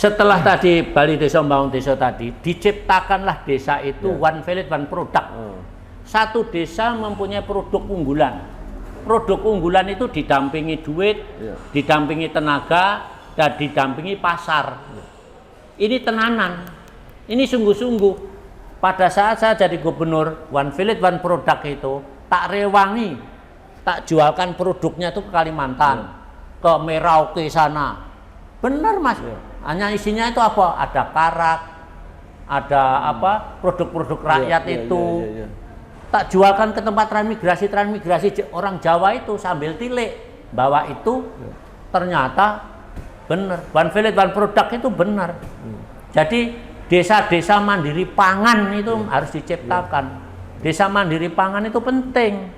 Setelah tadi Bali Desa Membangun Desa tadi, diciptakanlah desa itu one village one product. Satu desa mempunyai produk unggulan. Produk unggulan itu didampingi duit, didampingi tenaga, dan didampingi pasar. Ini tenanan, ini sungguh-sungguh. Pada saat saya jadi gubernur, one village one product itu tak rewangi, tak jualkan produknya itu ke Kalimantan, ke Merauke sana. Benar mas. Hanya isinya itu apa? Ada karak, ada apa? Produk-produk rakyat itu. Tak jualkan ke tempat transmigrasi orang Jawa itu sambil tilik bahwa itu ternyata benar. One village one product itu benar. Jadi desa-desa mandiri pangan itu harus diciptakan. Desa mandiri pangan itu penting.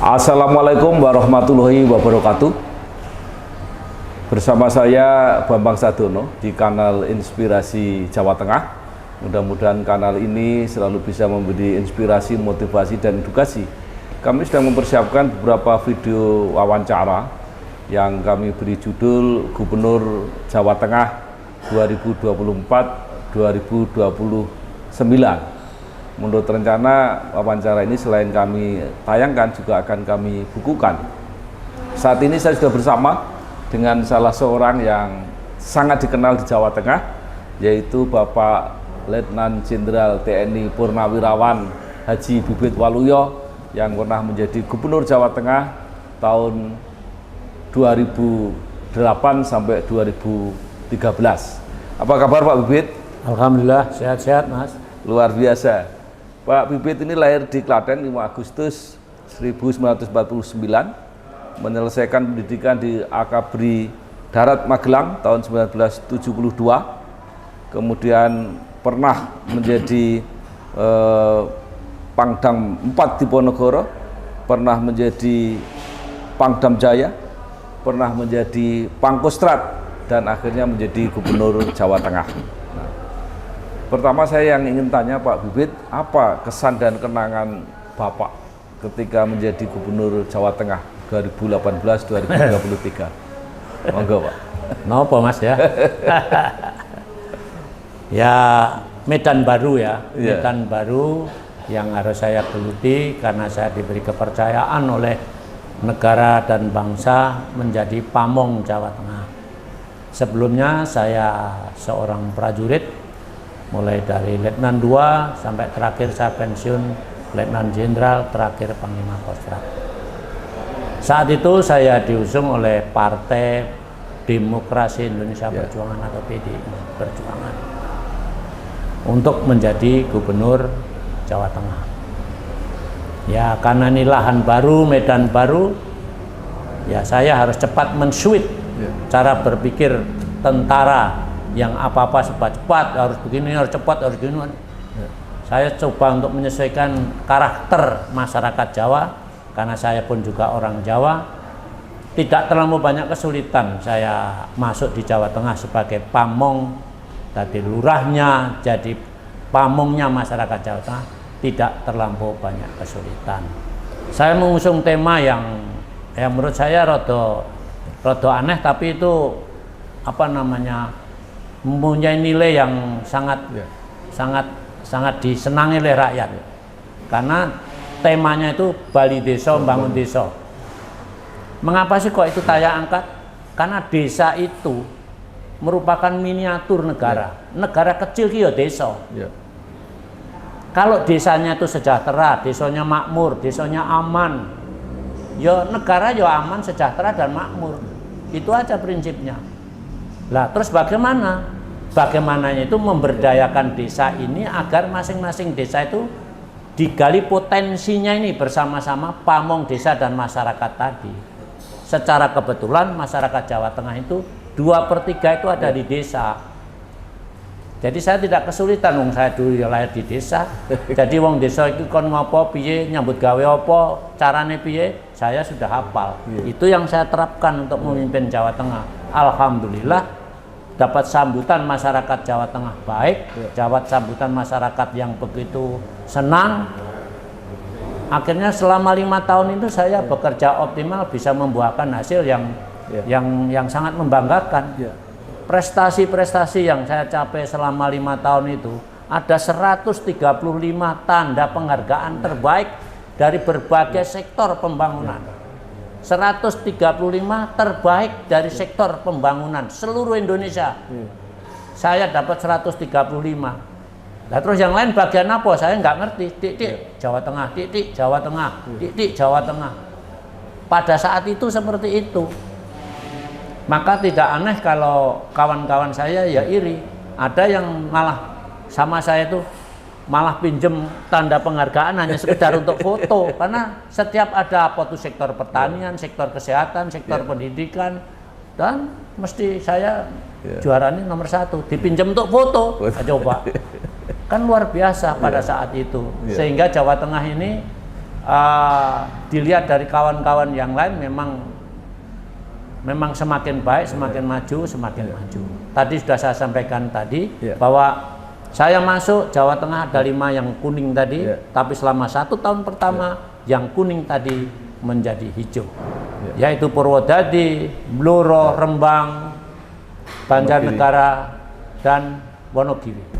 Assalamualaikum warahmatullahi wabarakatuh. Bersama saya Bambang Sadono di kanal Inspirasi Jawa Tengah. Mudah-mudahan kanal ini selalu bisa memberi inspirasi, motivasi, dan edukasi. Kami sedang mempersiapkan beberapa video wawancara yang kami beri judul Gubernur Jawa Tengah 2024-2029. Menurut rencana, wawancara ini selain kami tayangkan juga akan kami bukukan. Saat ini saya sudah bersama dengan salah seorang yang sangat dikenal di Jawa Tengah, yaitu Bapak Letnan Jenderal TNI Purnawirawan Haji Bibit Waluyo yang pernah menjadi Gubernur Jawa Tengah tahun 2008 sampai 2013. Apa kabar Pak Bibit? Alhamdulillah sehat-sehat mas. Luar biasa. Pak Bibit ini lahir di Klaten 5 Agustus 1949, menyelesaikan pendidikan di Akabri Darat Magelang tahun 1972, kemudian pernah menjadi Pangdam 4 Diponegoro, pernah menjadi Pangdam Jaya, pernah menjadi Pangkostrat, dan akhirnya menjadi Gubernur Jawa Tengah. Pertama saya yang ingin tanya Pak Bibit, apa kesan dan kenangan Bapak ketika menjadi Gubernur Jawa Tengah 2018-2023? Monggo Pak. Nopo mas ya? Ya medan baru ya, medan baru yang harus saya geluti karena saya diberi kepercayaan oleh negara dan bangsa menjadi pamong Jawa Tengah. Sebelumnya saya seorang prajurit, mulai dari Letnan 2 sampai terakhir saya pensiun Letnan Jenderal, terakhir Panglima Kostrat. Saat itu saya diusung oleh Partai Demokrasi Indonesia Perjuangan atau PDI Perjuangan untuk menjadi Gubernur Jawa Tengah. Ya karena ini lahan baru, medan baru, ya saya harus cepat men-switch cara berpikir tentara yang apa-apa cepat-cepat, harus begini, harus cepat, harus begini. Saya coba untuk menyesuaikan karakter masyarakat Jawa, karena saya pun juga orang Jawa. Tidak terlalu banyak kesulitan saya masuk di Jawa Tengah sebagai pamong, dari lurahnya, jadi pamongnya masyarakat Jawa Tengah, tidak terlampau banyak kesulitan. Saya mengusung tema yang menurut saya rada aneh, tapi itu apa namanya, mempunyai nilai yang sangat disenangi oleh rakyat, karena temanya itu Bali Desa Membangun Desa. Mengapa sih kok itu saya angkat? Karena desa itu merupakan miniatur negara. Negara kecil ki ya desa. Ya. Kalau desanya itu sejahtera, desanya makmur, desanya aman, ya negara ya aman, sejahtera dan makmur. Itu aja prinsipnya. Lah terus bagaimana? Bagaimananya itu memberdayakan desa ini agar masing-masing desa itu digali potensinya ini bersama-sama pamong desa dan masyarakat tadi. Secara kebetulan masyarakat Jawa Tengah itu 2/3 itu ada di desa. Jadi saya tidak kesulitan, wong saya dulu ya lahir di desa. Jadi wong desa itu kon ngopo piye, nyambut gawe apa, carane piye, saya sudah hafal. Itu yang saya terapkan untuk memimpin Jawa Tengah. Alhamdulillah dapat sambutan masyarakat Jawa Tengah baik, dapat sambutan masyarakat yang begitu senang. Akhirnya selama 5 tahun itu saya bekerja optimal, bisa membuahkan hasil yang sangat membanggakan. Prestasi-prestasi yang saya capai selama 5 tahun itu ada 135 tanda penghargaan terbaik dari berbagai sektor pembangunan. 135 terbaik dari sektor pembangunan seluruh Indonesia. Saya dapat 135. Nah, terus yang lain bagian apa? Saya nggak ngerti. Titik Jawa Tengah, titik Jawa Tengah, titik Jawa Tengah. Pada saat itu seperti itu. Maka tidak aneh kalau kawan-kawan saya ya iri. Ada yang malah sama saya itu malah pinjem tanda penghargaan hanya sekedar untuk foto. Karena setiap ada apa tuh sektor pertanian, sektor kesehatan, sektor pendidikan, dan mesti saya juaranya nomor 1. Dipinjam untuk foto. Nah, coba. Kan luar biasa pada saat itu. Sehingga Jawa Tengah ini dilihat dari kawan-kawan yang lain memang semakin baik, semakin maju, semakin maju. Tadi sudah saya sampaikan tadi bahwa saya masuk Jawa Tengah ada 5 yang kuning tadi, tapi selama 1 tahun pertama yang kuning tadi menjadi hijau, yaitu Purwodadi, Blora, Rembang, Banjarnegara, dan Wonogiri.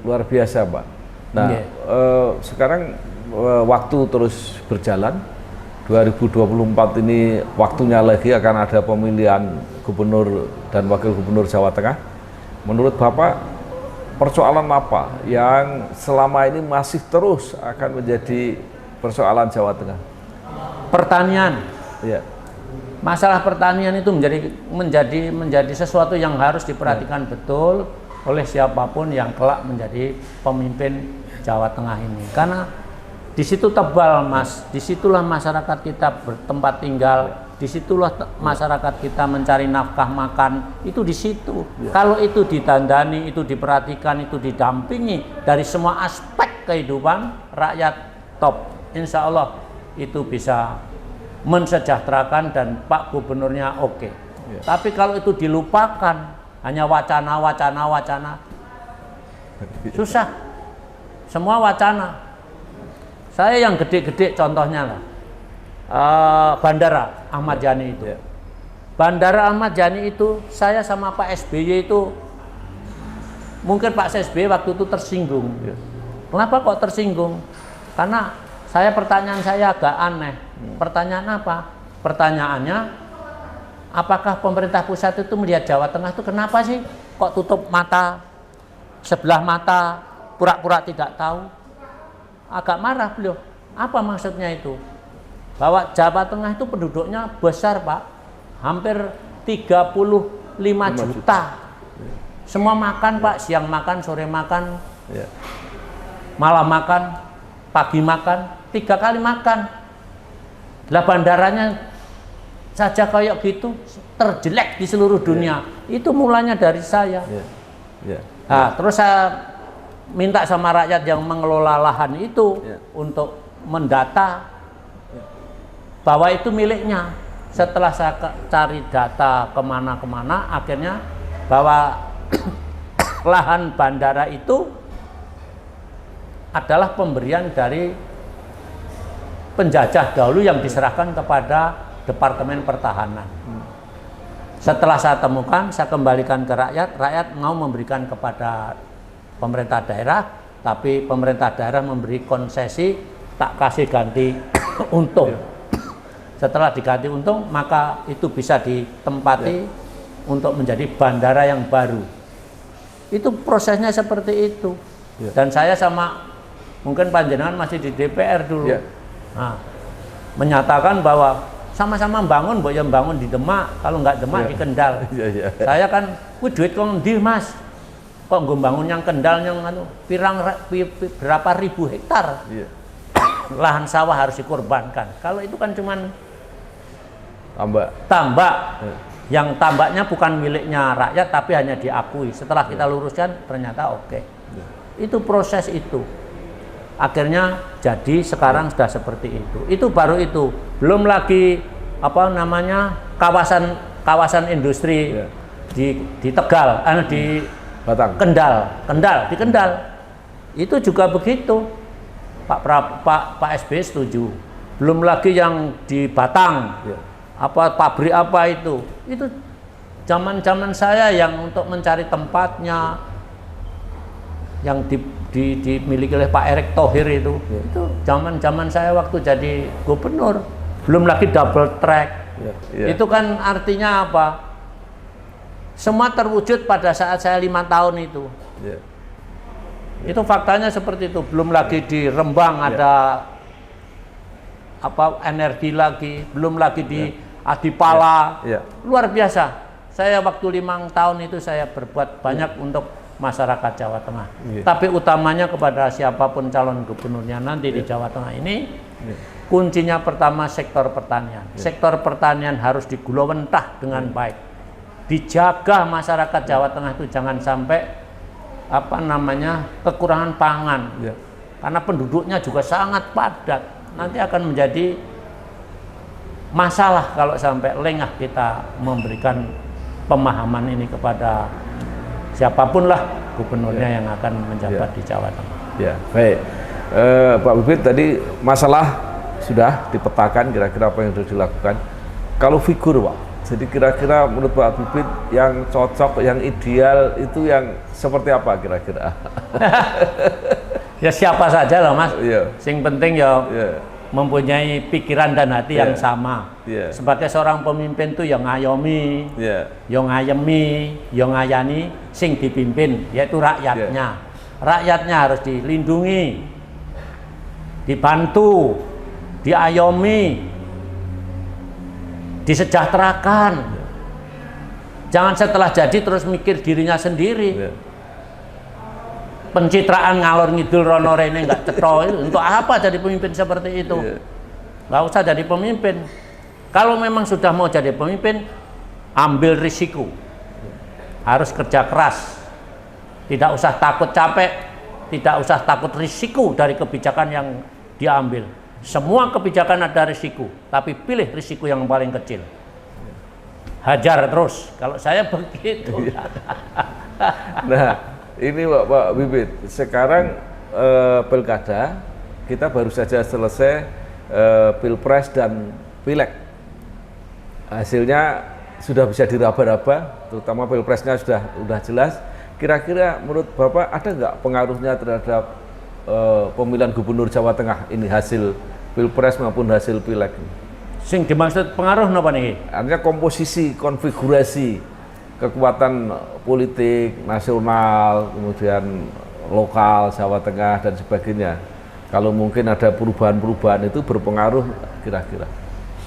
Luar biasa, Pak. Nah, sekarang waktu terus berjalan. 2024 ini waktunya lagi akan ada pemilihan gubernur dan wakil gubernur Jawa Tengah. Menurut Bapak, persoalan apa yang selama ini masih terus akan menjadi persoalan Jawa Tengah? Pertanian. Ya. Masalah pertanian itu menjadi sesuatu yang harus diperhatikan betul oleh siapapun yang kelak menjadi pemimpin Jawa Tengah ini. Karena di situ tebal, Mas. Disitulah masyarakat kita bertempat tinggal. Disitulah masyarakat kita mencari nafkah makan. Itu di situ. Kalau itu ditandani, itu diperhatikan, itu didampingi dari semua aspek kehidupan rakyat top. Insya Allah itu bisa mensejahterakan dan Pak Gubernurnya oke. Tapi kalau itu dilupakan, hanya wacana, susah. Semua wacana. Saya yang gede-gede contohnya lah, Bandara Ahmad Yani itu. Bandara Ahmad Yani itu, saya sama Pak SBY itu, mungkin Pak SBY waktu itu tersinggung. Kenapa kok tersinggung? Karena pertanyaan saya agak aneh. Pertanyaan apa? Pertanyaannya, apakah pemerintah pusat itu melihat Jawa Tengah itu kenapa sih kok tutup mata, sebelah mata, pura-pura tidak tahu? Agak marah beliau. Apa maksudnya itu? Bahwa Jawa Tengah itu penduduknya besar, Pak. Hampir 35 juta. Semua makan, Pak. Siang makan, sore makan, malam makan, pagi makan, 3 kali makan. Lah bandaranya saja kayak gitu, terjelek di seluruh dunia. Itu mulanya dari saya. Nah, terus saya minta sama rakyat yang mengelola lahan itu untuk mendata bahwa itu miliknya. Setelah saya cari data kemana-kemana, akhirnya bahwa lahan bandara itu adalah pemberian dari penjajah dahulu yang diserahkan kepada Departemen Pertahanan. Setelah saya temukan, saya kembalikan ke rakyat, rakyat mau memberikan kepada pemerintah daerah, tapi pemerintah daerah memberi konsesi, tak kasih ganti untung. Setelah diganti untung, maka itu bisa ditempati untuk menjadi bandara yang baru. Itu prosesnya seperti itu. Dan saya sama, mungkin panjenengan masih di DPR dulu, nah, menyatakan bahwa sama-sama bangun, mbok yang bangun di Demak, kalau nggak Demak di Kendal. Saya kan, duit kok ndi Mas? Kok gue bangun yang Kendal yang berapa ribu hektar lahan sawah harus dikorbankan. Kalau itu kan cuman tambak. Yang tambaknya bukan miliknya rakyat tapi hanya diakui. Setelah kita luruskan ternyata oke. Itu proses itu. Akhirnya jadi sekarang sudah seperti itu. Itu baru itu. Belum lagi apa namanya kawasan industri di Tegal, di Batang. Di Kendal. Itu juga begitu. Pak SBY setuju. Belum lagi yang di Batang. Apa pabrik apa itu zaman saya yang untuk mencari tempatnya yang dimiliki oleh Pak Erick Thohir itu zaman saya waktu jadi gubernur. Belum lagi double track. Itu kan artinya apa, semua terwujud pada saat saya 5 tahun itu. Itu faktanya seperti itu. Belum lagi di Rembang ada apa energi lagi, belum lagi di Adipala, luar biasa. Saya waktu 5 tahun itu saya berbuat banyak untuk masyarakat Jawa Tengah. Tapi utamanya kepada siapapun calon gubernurnya nanti di Jawa Tengah ini, kuncinya pertama sektor pertanian. Sektor pertanian harus digulawentah dengan baik. Dijaga masyarakat Jawa Tengah itu jangan sampai apa namanya kekurangan pangan. Karena penduduknya juga sangat padat. Nanti akan menjadi masalah kalau sampai lengah kita memberikan pemahaman ini kepada siapapun lah gubernurnya yang akan menjabat di Jawa Tengah. Baik. Pak Bibit tadi masalah sudah dipetakan kira-kira apa yang harus dilakukan. Kalau figur Pak, jadi kira-kira menurut Pak Bibit yang cocok, yang ideal itu yang seperti apa kira-kira? Ya siapa saja lah Mas. Sing penting ya mempunyai pikiran dan hati yang sama. Sebagai seorang pemimpin tuh yang ngayomi, yang ngayemi, yang ngayani, sing dipimpin yaitu rakyatnya. Rakyatnya harus dilindungi, dibantu, diayomi, disejahterakan. Jangan setelah jadi terus mikir dirinya sendiri. Pencitraan ngalor ngidul rono rene nggak cetha, untuk apa jadi pemimpin seperti itu? Nggak usah jadi pemimpin. Kalau memang sudah mau jadi pemimpin, ambil risiko. Harus kerja keras. Tidak usah takut capek, tidak usah takut risiko dari kebijakan yang dia ambil. Semua kebijakan ada risiko, tapi pilih risiko yang paling kecil. Hajar terus. Kalau saya begitu. Nah, ini Pak Bibit, sekarang pilkada kita baru saja selesai pilpres dan pileg. Hasilnya sudah bisa diraba-raba, terutama pilpresnya sudah jelas. Kira-kira menurut Bapak ada nggak pengaruhnya terhadap pemilihan gubernur Jawa Tengah ini, hasil pilpres maupun hasil pileg? Sing dimaksud pengaruh napa niki? Artinya komposisi, konfigurasi kekuatan politik nasional, kemudian lokal Jawa Tengah dan sebagainya. Kalau mungkin ada perubahan-perubahan itu berpengaruh kira-kira.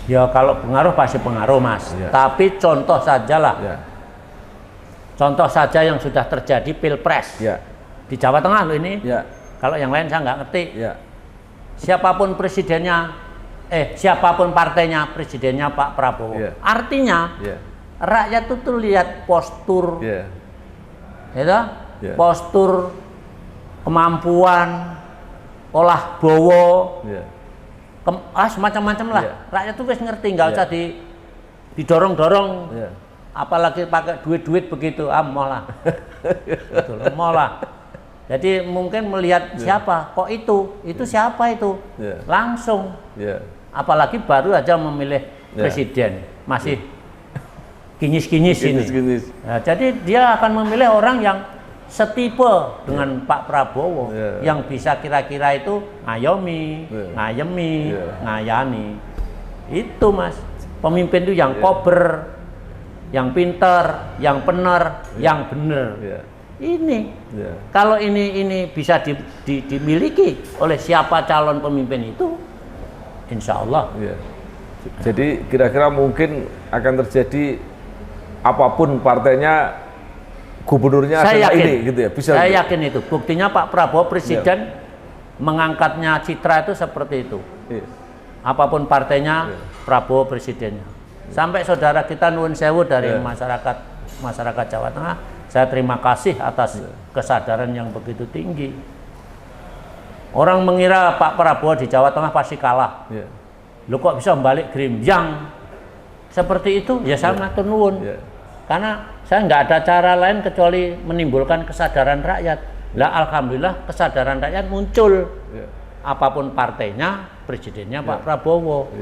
Ya kalau pengaruh pasti pengaruh Mas. Tapi contoh sajalah. Contoh saja yang sudah terjadi pilpres di Jawa Tengah loh ini. Kalau yang lain saya nggak ngerti. Siapapun presidennya, siapapun partainya, presidennya Pak Prabowo. Artinya rakyat itu tuh lihat postur, postur, kemampuan, olah bowo, semacam-macam lah. Rakyat tuh wis ngerti, nggak usah didorong-dorong, apalagi pakai duit-duit begitu, molah, molah. Jadi mungkin melihat siapa, kok itu siapa itu, langsung. Apalagi baru aja memilih presiden, masih kinyis-kinyis ini. Nah, jadi dia akan memilih orang yang setipe dengan Pak Prabowo, yang bisa kira-kira itu ngayomi, ngayemi, ngayani. Itu Mas, pemimpin itu yang kober, yang pinter, yang benar, yang bener. Ini, kalau ini bisa dimiliki oleh siapa calon pemimpin itu, insya Allah. Jadi kira-kira mungkin akan terjadi apapun partainya, gubernurnya adalah ini, gitu ya? Bisa. Saya yakin itu. Buktinya Pak Prabowo presiden mengangkatnya Citra itu seperti itu. Apapun partainya, Prabowo presidennya. Sampai saudara kita nuwun sewu dari masyarakat Jawa Tengah. Saya terima kasih atas kesadaran yang begitu tinggi. Orang mengira Pak Prabowo di Jawa Tengah pasti kalah. Lu kok bisa balik Grimjang seperti itu? Ya saya matur nuwun. Karena saya nggak ada cara lain kecuali menimbulkan kesadaran rakyat. Lah alhamdulillah kesadaran rakyat muncul. Apapun partainya, presidennya Pak Prabowo.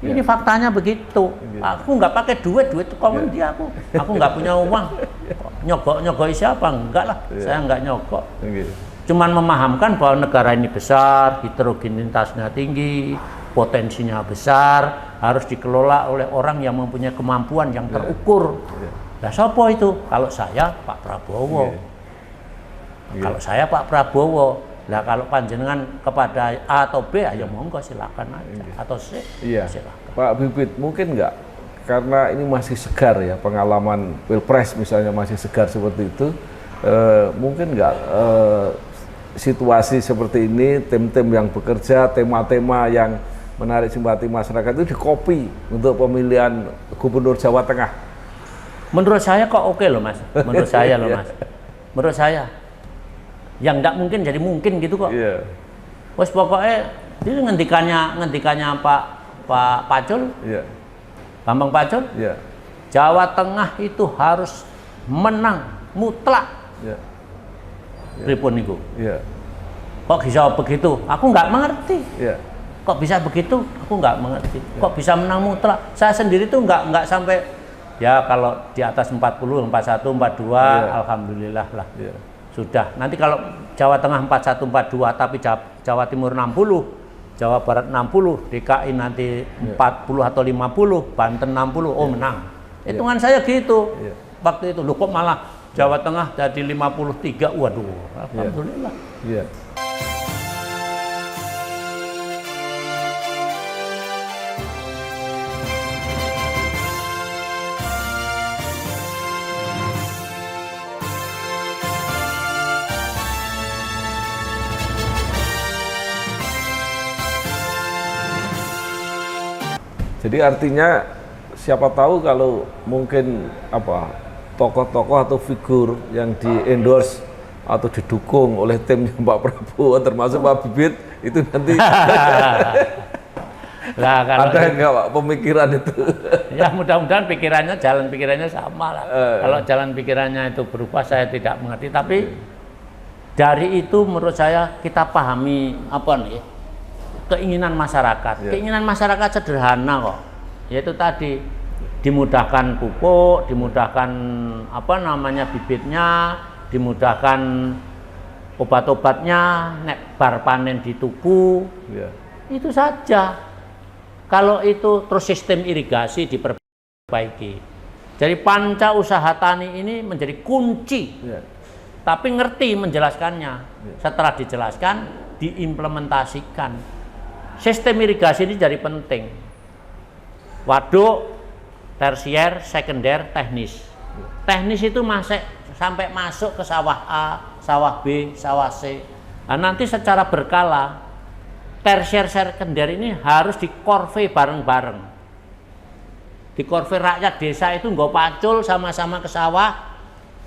Ini faktanya begitu. Aku nggak pakai duit komen dia aku. Aku nggak punya uang. Nyogok siapa? Enggak lah. Saya nggak nyogok. Cuman memahamkan bahwa negara ini besar, heterogenitasnya tinggi, potensinya besar, harus dikelola oleh orang yang mempunyai kemampuan yang terukur. Nah, siapa itu? Kalau saya Pak Prabowo. Kalau saya Pak Prabowo. Nah, kalau panjenengan kepada A atau B, ya monggo silakan aja. Atau C, silakan. Pak Bibit, mungkin nggak? Karena ini masih segar ya, pengalaman Pilpres misalnya masih segar seperti itu. Mungkin nggak situasi seperti ini, tim-tim yang bekerja, tema-tema yang menarik simpati masyarakat itu dikopi untuk pemilihan Gubernur Jawa Tengah? Menurut saya kok oke loh Mas. Menurut saya loh Mas. Menurut saya. Yang enggak mungkin jadi mungkin gitu kok. Wes pokoknya ini ngendikannya Pak Pacul. Bambang Pacul. Jawa Tengah itu harus menang mutlak. Pripun niku? Kok bisa begitu? Aku nggak mengerti. Kok bisa begitu? Aku nggak mengerti. Kok bisa menang mutlak? Saya sendiri tuh nggak sampai ya kalau di atas 40, 41, 42, alhamdulillah lah. Sudah. Nanti kalau Jawa Tengah 41, 42, tapi Jawa Timur 60, Jawa Barat 60, DKI nanti 40 atau 50, Banten 60, oh menang. Hitungan saya gitu. Waktu itu, loh kok malah Jawa Tengah jadi 53, waduh, alhamdulillah. Jadi artinya siapa tahu kalau mungkin tokoh-tokoh atau figur yang di-endorse atau didukung oleh timnya Pak Prabowo termasuk Pak Bibit itu nanti lah, ada enggak Pak pemikiran itu? Ya mudah-mudahan jalan pikirannya sama lah. Kalau jalan pikirannya itu berubah saya tidak mengerti, tapi dari itu menurut saya kita pahami keinginan masyarakat. Keinginan masyarakat sederhana kok. Yaitu tadi dimudahkan pupuk, dimudahkan bibitnya, dimudahkan obat-obatnya, nek bar panen dituku. Itu saja. Kalau itu terus sistem irigasi diperbaiki. Jadi panca usaha tani ini menjadi kunci. Tapi ngerti menjelaskannya. Setelah dijelaskan, diimplementasikan. Sistem irigasi ini jadi penting. Waduk, tersier, sekunder, teknis. Teknis itu sampai masuk ke sawah A, sawah B, sawah C. Nah, nanti secara berkala, tersier, sekunder ini harus dikorve bareng-bareng. Dikorve rakyat desa itu nggak pacul sama-sama ke sawah,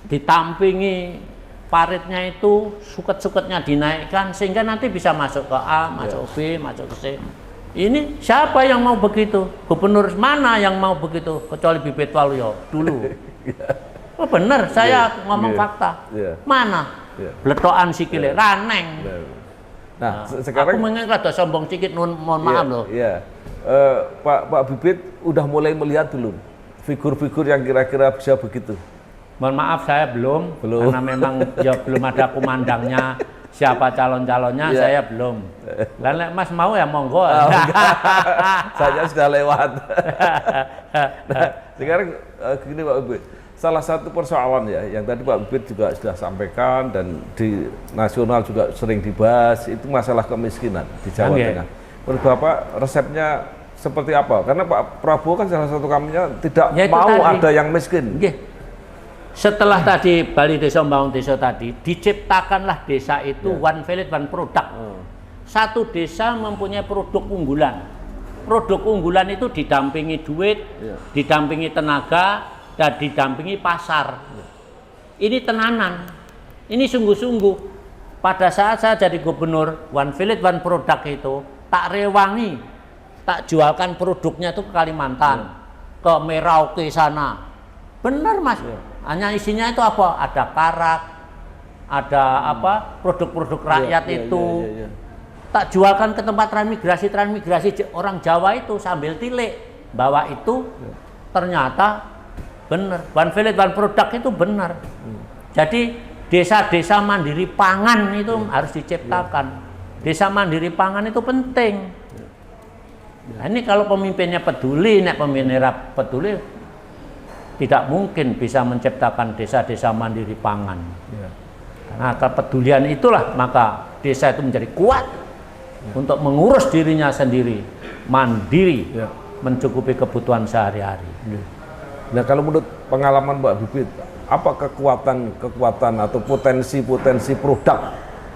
ditampingi paritnya itu, suket-suketnya dinaikkan sehingga nanti bisa masuk ke A, masuk ke B, masuk ke C. Ini siapa yang mau begitu? Gubernur mana yang mau begitu? Kecuali Bibit Waluyo dulu. Oh benar, saya ngomong fakta. Mana? bletokan sikile, raneng. Nah, sekarang aku mengen rada sombong sedikit, mohon maaf loh. Iya. Pak Bibit udah mulai melihat belum figur-figur yang kira-kira bisa begitu? Mohon maaf saya belum. Karena memang ya belum ada kumandangnya siapa calon-calonnya, saya belum. Lalu Mas mau ya monggo. Saya sudah lewat. Nah, sekarang gini Pak Bibit, salah satu persoalan ya yang tadi Pak Bibit juga sudah sampaikan dan di nasional juga sering dibahas, itu masalah kemiskinan di Jawa Tengah. Menurut Bapak resepnya seperti apa? Karena Pak Prabowo kan salah satu kamunya tidak mau tadi ada yang miskin. Setelah tadi Bali Desa Membangun Desa tadi, diciptakanlah desa itu one village one product. Satu desa mempunyai produk unggulan. Produk unggulan itu didampingi duit, didampingi tenaga, dan didampingi pasar. Ini tenanan, ini sungguh-sungguh. Pada saat saya jadi gubernur, one village one product itu tak rewangi, tak jualkan produknya itu ke Kalimantan, ke Merauke sana. Benar Mas, hanya isinya itu apa? Ada karak, ada apa? Produk-produk rakyat itu. Tak jualkan ke tempat transmigrasi orang Jawa itu sambil tilik, bawa itu ternyata benar. One village one product itu benar. Jadi desa-desa mandiri pangan itu harus diciptakan. Desa mandiri pangan itu penting. Nah, ini kalau pemimpinnya peduli, pemimpinnya peduli, tidak mungkin bisa menciptakan desa-desa mandiri pangan. Karena kepedulian itulah maka desa itu menjadi kuat untuk mengurus dirinya sendiri, mandiri, mencukupi kebutuhan sehari-hari. Nah, kalau menurut pengalaman Mbak Bibit, apa kekuatan atau potensi produk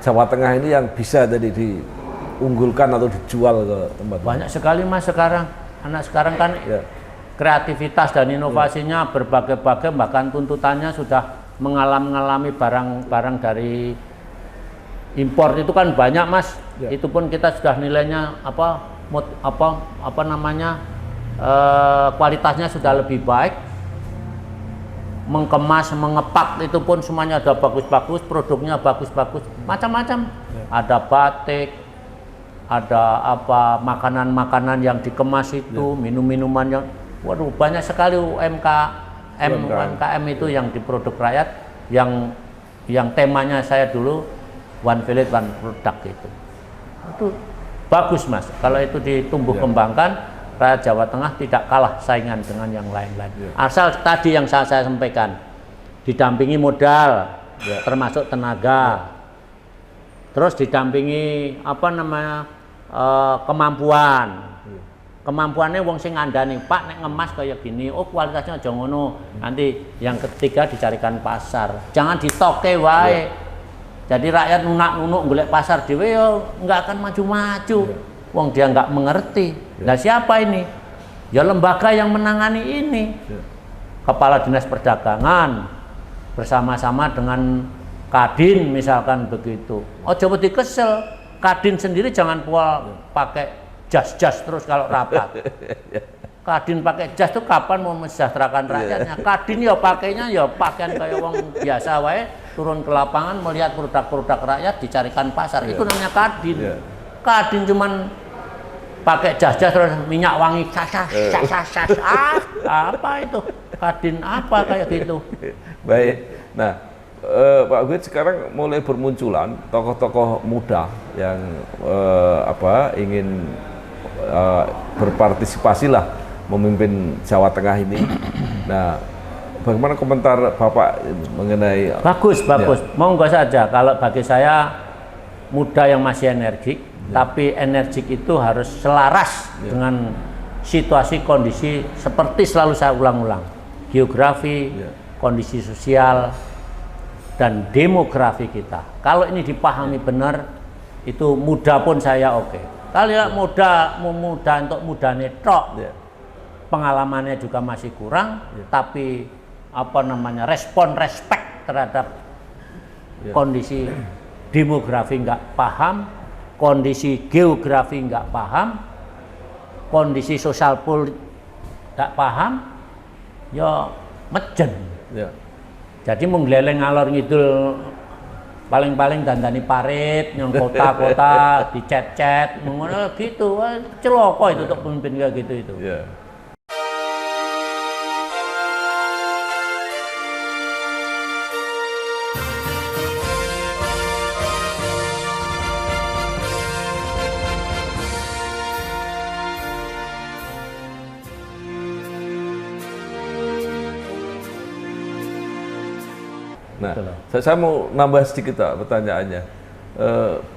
Jawa Tengah ini yang bisa jadi diunggulkan atau dijual ke tempat? Banyak sekali Mas sekarang. Anak sekarang kan kreativitas dan inovasinya berbagai-bagai, bahkan tuntutannya sudah mengalami barang-barang dari impor itu kan banyak Mas. Itu pun kita sudah nilainya kualitasnya sudah lebih baik. Mengemas, mengepak itu pun semuanya ada bagus-bagus, produknya bagus-bagus, macam-macam. Ada batik, ada makanan-makanan yang dikemas itu, minum-minuman yang, waduh banyak sekali UMKM itu yang di produk rakyat, yang temanya saya dulu one village one product itu bagus Mas. Kalau itu ditumbuh kembangkan, rakyat Jawa Tengah tidak kalah saingan dengan yang lain-lain. Asal tadi yang saya sampaikan, didampingi modal, termasuk tenaga, terus didampingi kemampuan. Kemampuannya wong sing ngandani, Pak nek ngemas kayak gini, oh kualitasnya aja ngono. Nanti yang ketiga dicarikan pasar. Jangan ditoke wae. Jadi rakyat nunak-nunuk golek pasar dhewe ya nggak akan maju-maju. Wong dia nggak mengerti. Nah siapa ini? Ya lembaga yang menangani ini. Kepala Dinas Perdagangan bersama-sama dengan Kadin misalkan begitu. Oh coba dikesel. Kadin sendiri jangan pakai jas-jas terus kalau rapat. Kadin pakai jas tuh kapan mau mensejahterakan rakyatnya? Kadin ya pakainya ya pakaian kayak wong biasa wae, turun ke lapangan melihat produk-produk rakyat dicarikan pasar. Itu namanya Kadin. Kadin cuman pakai jas-jas terus minyak wangi apa itu? Kadin apa kayak gitu? Baik. Nah, Pak Bibit sekarang mulai bermunculan tokoh-tokoh muda yang ingin berpartisipasi lah memimpin Jawa Tengah ini. Nah, bagaimana komentar Bapak mengenai? Bagus. Monggo saja. Kalau bagi saya muda yang masih energik, tapi energik itu harus selaras dengan situasi kondisi seperti selalu saya ulang-ulang. Geografi, kondisi sosial, dan demografi kita. Kalau ini dipahami benar, itu muda pun saya oke. Kalau muda untuk muda netok, pengalamannya juga masih kurang, tapi respect terhadap kondisi demografi nggak paham, kondisi geografi nggak paham, kondisi sosial politik nggak paham, ya mejen. Jadi menggeleng ngalor ngidul paling-paling dandani parit yang kota-kota dicet-cet ngono gitu. Wah, celoko itu untuk pemimpin kayak gitu itu. Ya. Nah, saya mau nambah sedikit pertanyaannya.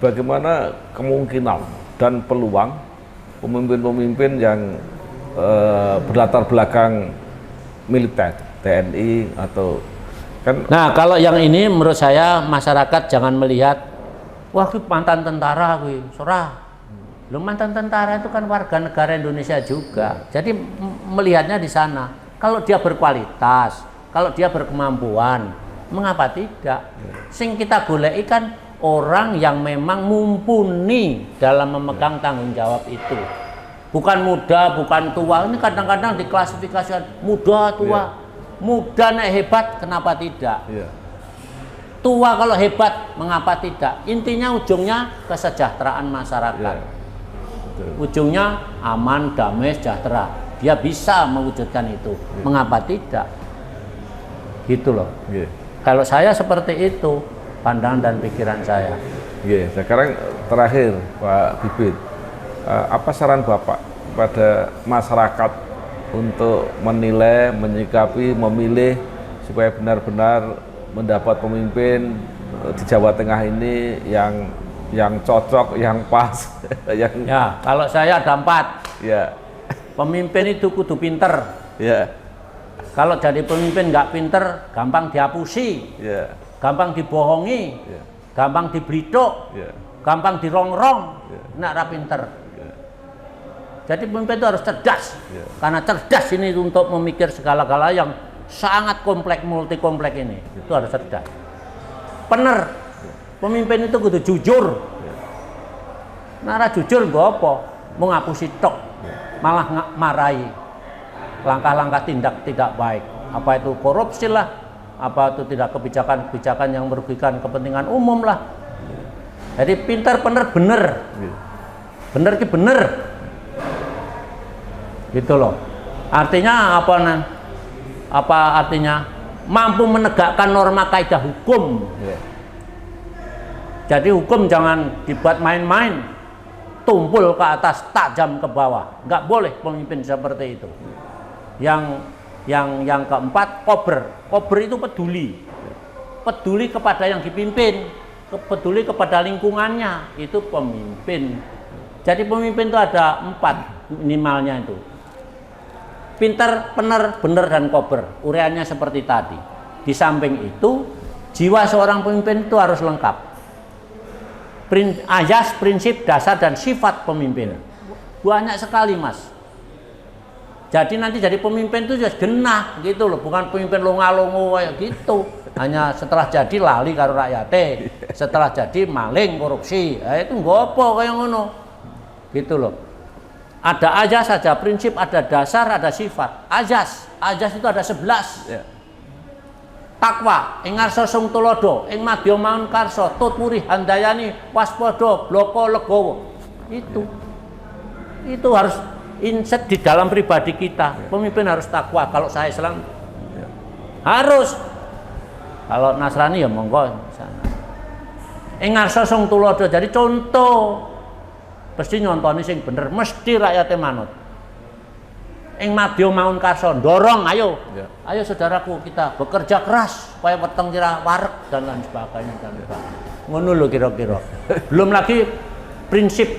Bagaimana kemungkinan dan peluang pemimpin-pemimpin yang berlatar belakang militer, TNI atau kan? Nah, kalau yang ini menurut saya masyarakat jangan melihat, wah itu mantan tentara, surah. Lu mantan tentara itu kan warga negara Indonesia juga. Jadi melihatnya di sana. Kalau dia berkualitas, kalau dia berkemampuan, mengapa tidak? Sing kita goleki kan orang yang memang mumpuni dalam memegang tanggung jawab itu. Bukan muda, bukan tua. Ini kadang-kadang diklasifikasikan muda, tua. Muda nek hebat, kenapa tidak? Tua kalau hebat, mengapa tidak? Intinya ujungnya kesejahteraan masyarakat. Ujungnya aman, damai, sejahtera. Dia bisa mewujudkan itu. Mengapa tidak? Gitu loh. Kalau saya seperti itu pandangan dan pikiran saya. Sekarang terakhir Pak Bibit, apa saran Bapak kepada masyarakat untuk menilai, menyikapi, memilih supaya benar-benar mendapat pemimpin di Jawa Tengah ini yang cocok, yang pas, yang ya kalau saya ada 4. Ya. Pemimpin itu kudu pinter. Ya. Kalau jadi pemimpin nggak pinter, gampang dihapusi, gampang dibohongi, gampang dibelituk, gampang dirongrong, nak ra pinter. Jadi pemimpin itu harus cerdas, karena cerdas ini untuk memikir segala-gala yang sangat kompleks, multi kompleks ini, itu harus cerdas. Bener, pemimpin itu kudu jujur. Nara jujur nggak apa, mau ngapusi tok, malah marahi. Langkah-langkah tindak tidak baik, apa itu korupsi lah, apa itu tidak kebijakan-kebijakan yang merugikan kepentingan umum lah. Jadi pintar bener, bener ki bener, gitu loh. Artinya apa artinya? Mampu menegakkan norma kaidah hukum. Jadi hukum jangan dibuat main-main, tumpul ke atas, tajam ke bawah. Nggak boleh pemimpin seperti itu. Yang keempat, kober itu peduli kepada yang dipimpin, peduli kepada lingkungannya, itu pemimpin. Jadi pemimpin itu ada 4 minimalnya itu, pinter, bener dan kober, ureannya seperti tadi. Di samping itu jiwa seorang pemimpin itu harus lengkap, azas, prinsip, dasar dan sifat pemimpin banyak sekali mas. Jadi nanti jadi pemimpin itu just genah gitu loh, bukan pemimpin longa-longo kayak gitu. Hanya setelah jadi lali karo rakyate, setelah jadi maling korupsi, itu ngopo kayak ngono. Gitu loh. Ada azas, ada prinsip, ada dasar, ada sifat. Azas itu ada 11. Takwa, ing ngarsa sung tulodo, ing madya maun karsa, tut murih handayani, waspada, bloko legowo. Itu harus inset di dalam pribadi kita. Pemimpin harus takwa. Kalau saya Islam harus, kalau Nasrani ya monggo sana. Ngarsa sing tulodo, jadi contoh mesti nyontoni sing bener, mesti rakyatnya manut. Ing madya maun karsa, dorong, ayo saudaraku, kita bekerja keras supaya weteng kira wareg dan lain sebagainya ngono lho kira-kira. Belum lagi prinsip,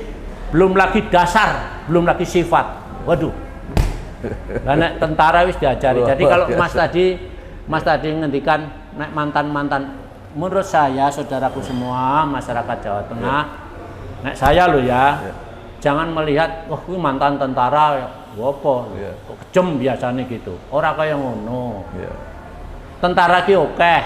belum lagi dasar, belum lagi sifat. Waduh. Lah tentara wis diajari. Jadi kalau Mas tadi ngendikan nek mantan-mantan, menurut saya saudaraku semua masyarakat Jawa Tengah, nek saya lo ya, jangan melihat wah kuwi mantan tentara apa, kejem biasanya gitu. Ora kaya ngono. Tentara ki akeh.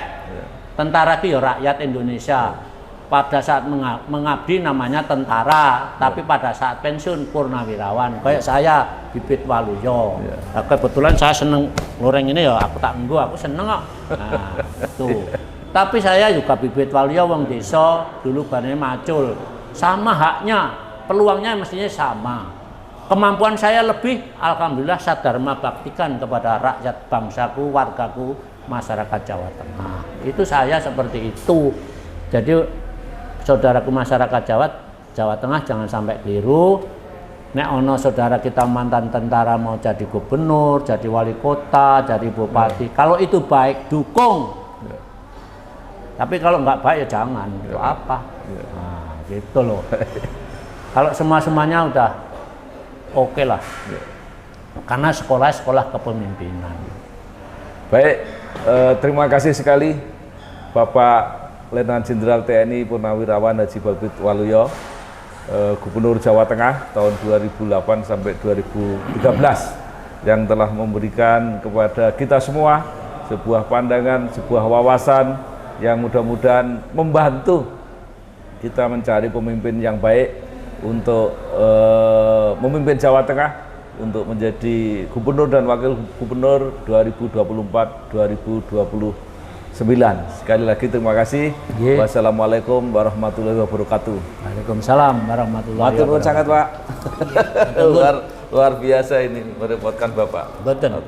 Tentara ki ya rakyat Indonesia. Pada saat mengabdi namanya tentara, tapi pada saat pensiun purnawirawan. Kayak saya Bibit Waluyo. Nah, kebetulan saya seneng loreng ini ya, aku tak nggo, aku seneng kok. Nah, itu. Tapi saya juga bibit waluyo wong desa, dulu barane macul. Sama haknya, peluangnya mestinya sama. Kemampuan saya lebih, alhamdulillah sadharma baktikan kepada rakyat bangsaku, wargaku, masyarakat Jawa Tengah. Itu saya seperti itu. Jadi saudaraku masyarakat Jawa Tengah jangan sampai keliru. Nek ono saudara kita mantan tentara mau jadi gubernur, jadi wali kota, jadi bupati, kalau itu baik dukung. Tapi kalau nggak baik ya jangan. Itu apa? Nah, gitu loh. Kalau semuanya udah oke lah. Karena sekolah kepemimpinan. Baik, terima kasih sekali Bapak Letnan Jenderal TNI Purnawirawan Haji Babit Waluyo, Gubernur Jawa Tengah tahun 2008 sampai 2013 yang telah memberikan kepada kita semua sebuah pandangan, sebuah wawasan yang mudah-mudahan membantu kita mencari pemimpin yang baik untuk memimpin Jawa Tengah untuk menjadi gubernur dan wakil gubernur 2024-2029. Sekali lagi terima kasih. Wassalamualaikum warahmatullahi wabarakatuh. Waalaikumsalam warahmatullahi wabarakatuh. Sangat Pak. Luar biasa ini merepotkan Bapak. Betul.